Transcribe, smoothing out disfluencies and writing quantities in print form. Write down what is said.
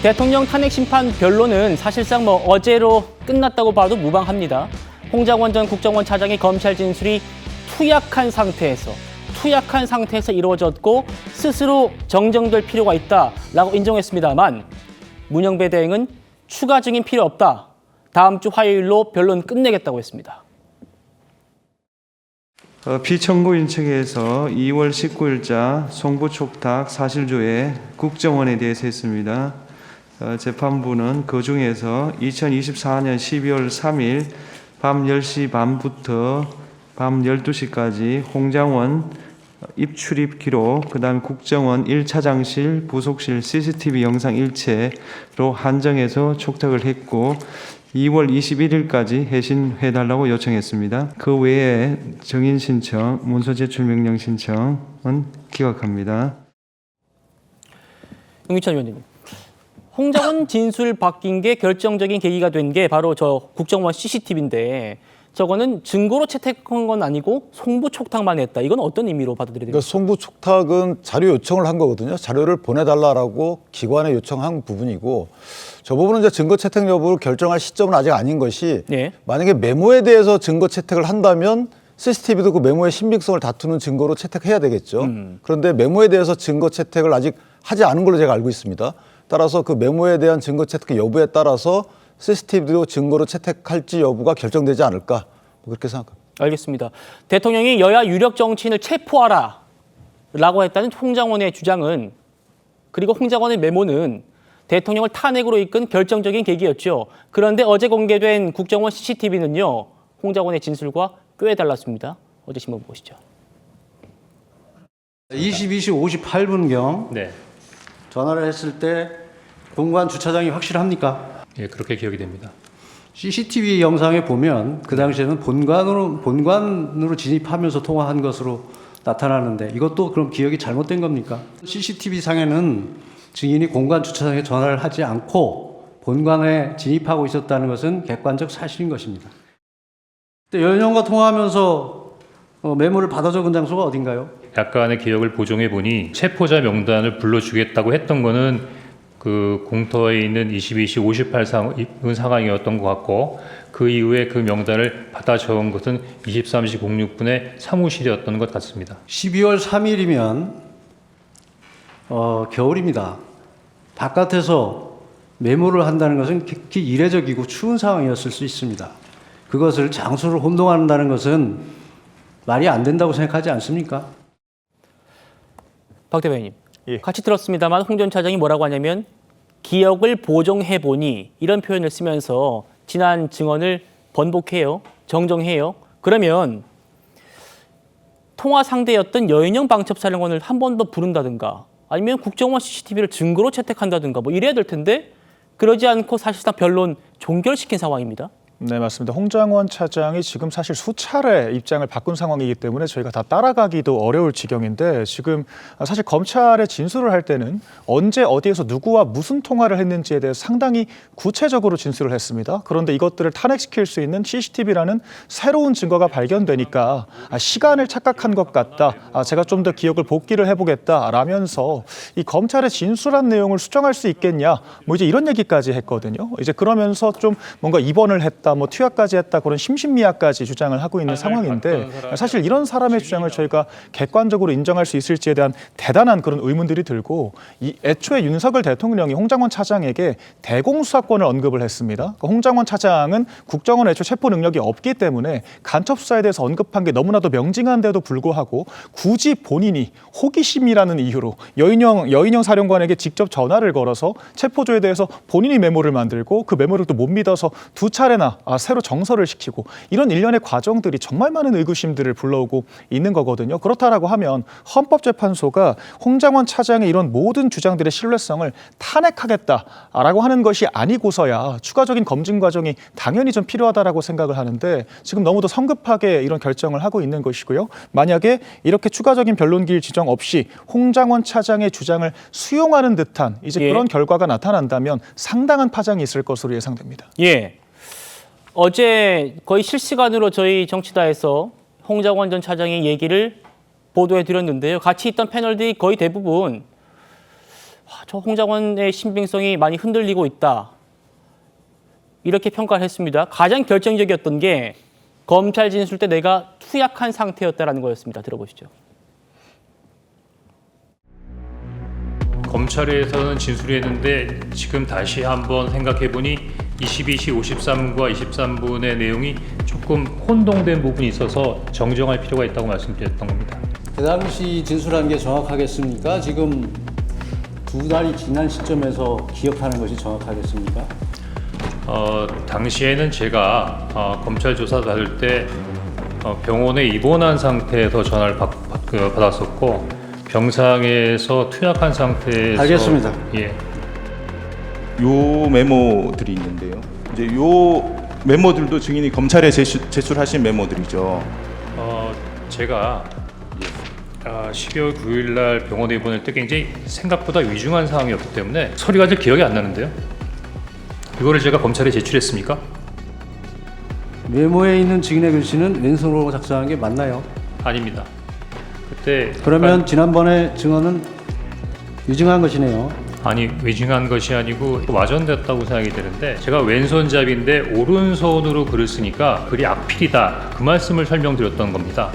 대통령 탄핵 심판 변론은 사실상 어제로 끝났다고 봐도 무방합니다. 홍장원 전 국정원 차장의 검찰 진술이 투약한 상태에서 이루어졌고 스스로 정정될 필요가 있다라고 인정했습니다만 문영배 대행은 추가 증인 필요 없다. 다음 주 화요일로 변론 끝내겠다고 했습니다. 피청구인 측에서 2월 19일자 송부촉탁 사실조회 국정원에 대해서 했습니다. 재판부는 그중에서 2024년 12월 3일 밤 10시 반부터 밤 12시까지 홍장원 입출입 기록, 그다음 국정원 1차장실, 부속실 CCTV 영상 일체로 한정해서 촉탁을 했고 2월 21일까지 해신해달라고 요청했습니다. 그 외에 정인 신청, 문서 제출 명령 신청은 기각합니다. 윤기찬 의원님, 홍장원 진술 바뀐 게 결정적인 계기가 된 게 바로 저 국정원 CCTV인데 저거는 증거로 채택한 건 아니고 송부촉탁만 했다. 이건 어떤 의미로 받아들여야 됩니까? 그러니까 송부촉탁은 자료 요청을 한 거거든요. 자료를 보내달라고 기관에 요청한 부분이고 저 부분은 이제 증거 채택 여부를 결정할 시점은 아직 아닌 것이 네. 만약에 메모에 대해서 증거 채택을 한다면 CCTV도 그 메모의 신빙성을 다투는 증거로 채택해야 되겠죠. 그런데 메모에 대해서 증거 채택을 아직 하지 않은 걸로 제가 알고 있습니다. 따라서 그 메모에 대한 증거 채택 여부에 따라서 CCTV도 증거로 채택할지 여부가 결정되지 않을까 그렇게 생각합니다. 알겠습니다. 대통령이 여야 유력 정치인을 체포하라 라고 했다는 홍장원의 주장은, 그리고 홍장원의 메모는 대통령을 탄핵으로 이끈 결정적인 계기였죠. 그런데 어제 공개된 국정원 CCTV는요. 홍장원의 진술과 꽤 달랐습니다. 어제 신문 보시죠. 22시 58분경 전화를 했을 때 공관 주차장이 확실합니까? 예, 그렇게 기억이 됩니다. CCTV 영상에 보면 그 당시에는 본관으로 진입하면서 통화한 것으로 나타나는데 이것도 그럼 기억이 잘못된 겁니까? CCTV 상에는 증인이 공관 주차장에 전화를 하지 않고 본관에 진입하고 있었다는 것은 객관적 사실인 것입니다. 근데 연영과 통화하면서 메모를 받아 적은 장소가 어딘가요? 약간의 기억을 보정해 보니 체포자 명단을 불러주겠다고 했던 거는 그 공터에 있는 22시 58분 상황이었던 것 같고 그 이후에 그 명단을 받아 적은 것은 23시 06분에 사무실이었던 것 같습니다. 12월 3일이면 겨울입니다. 바깥에서 메모를 한다는 것은 극히 이례적이고 추운 상황이었을 수 있습니다. 그것을 장소를 혼동한다는 것은 말이 안 된다고 생각하지 않습니까? 박 대변인님, 예. 같이 들었습니다만 홍 전 차장이 뭐라고 하냐면 기억을 보정해보니 이런 표현을 쓰면서 지난 증언을 번복해요. 정정해요. 그러면 통화 상대였던 여인영 방첩사령관을 한 번 더 부른다든가 아니면 국정원 CCTV를 증거로 채택한다든가 이래야 될 텐데 그러지 않고 사실상 변론 종결시킨 상황입니다. 네, 맞습니다. 홍장원 차장이 지금 사실 수차례 입장을 바꾼 상황이기 때문에 저희가 다 따라가기도 어려울 지경인데 지금 사실 검찰에 진술을 할 때는 언제 어디에서 누구와 무슨 통화를 했는지에 대해서 상당히 구체적으로 진술을 했습니다. 그런데 이것들을 탄핵시킬 수 있는 CCTV라는 새로운 증거가 발견되니까 시간을 착각한 것 같다. 제가 좀 더 기억을 복기를 해보겠다라면서 이 검찰의 진술한 내용을 수정할 수 있겠냐 이제 이런 얘기까지 했거든요. 이제 그러면서 좀 뭔가 입원을 했다. 투약까지 했다 그런 심신미약까지 주장을 하고 있는 상황인데 사실 이런 사람의 주장을 저희가 객관적으로 인정할 수 있을지에 대한 대단한 그런 의문들이 들고 애초에 윤석열 대통령이 홍장원 차장에게 대공수사권을 언급을 했습니다. 그러니까 홍장원 차장은 국정원 애초 체포 능력이 없기 때문에 간첩 수사에 대해서 언급한 게 너무나도 명징한데도 불구하고 굳이 본인이 호기심이라는 이유로 여인영 사령관에게 직접 전화를 걸어서 체포조에 대해서 본인이 메모를 만들고 그 메모를 또 못 믿어서 두 차례나 새로 정서를 시키고 이런 일련의 과정들이 정말 많은 의구심들을 불러오고 있는 거거든요. 그렇다라고 하면 헌법재판소가 홍장원 차장의 이런 모든 주장들의 신뢰성을 탄핵하겠다라고 하는 것이 아니고서야 추가적인 검증 과정이 당연히 좀 필요하다라고 생각을 하는데 지금 너무도 성급하게 이런 결정을 하고 있는 것이고요. 만약에 이렇게 추가적인 변론기일 지정 없이 홍장원 차장의 주장을 수용하는 듯한 이제 그런 결과가 나타난다면 상당한 파장이 있을 것으로 예상됩니다. 예. 어제 거의 실시간으로 저희 정치다에서 홍장원 전 차장의 얘기를 보도해 드렸는데요. 같이 있던 패널들이 거의 대부분 저 홍장원의 신빙성이 많이 흔들리고 있다. 이렇게 평가를 했습니다. 가장 결정적이었던 게 검찰 진술 때 내가 투약한 상태였다라는 거였습니다. 들어보시죠. 검찰에서는 진술했는데 지금 다시 한번 생각해보니 22시 53분과 23분의 내용이 조금 혼동된 부분이 있어서 정정할 필요가 있다고 말씀드렸던 겁니다. 그 당시 진술한 게 정확하겠습니까? 지금 2달이 지난 시점에서 기억하는 것이 정확하겠습니까? 당시에는 제가 검찰 조사 받을 때 병원에 입원한 상태에서 전화를 받았었고 병상에서 투약한 상태에서 알겠습니다. 예. 요 메모들이 있는데요. 이제 요 메모들도 증인이 검찰에 제출하신 메모들이죠. 제가 12월 9일 날 병원에 입원할 때 굉장히 생각보다 위중한 상황이었기 때문에 서류가 잘 기억이 안 나는데요. 이거를 제가 검찰에 제출했습니까? 메모에 있는 증인의 글씨는 왼손으로 작성한 게 맞나요? 아닙니다. 그때 그러면 지난번에 증언은 위증한 것이네요. 아니 위중한 것이 아니고 와전됐다고 생각이 되는데 제가 왼손잡이인데 오른손으로 글을 쓰니까 글이 악필이다 그 말씀을 설명드렸던 겁니다.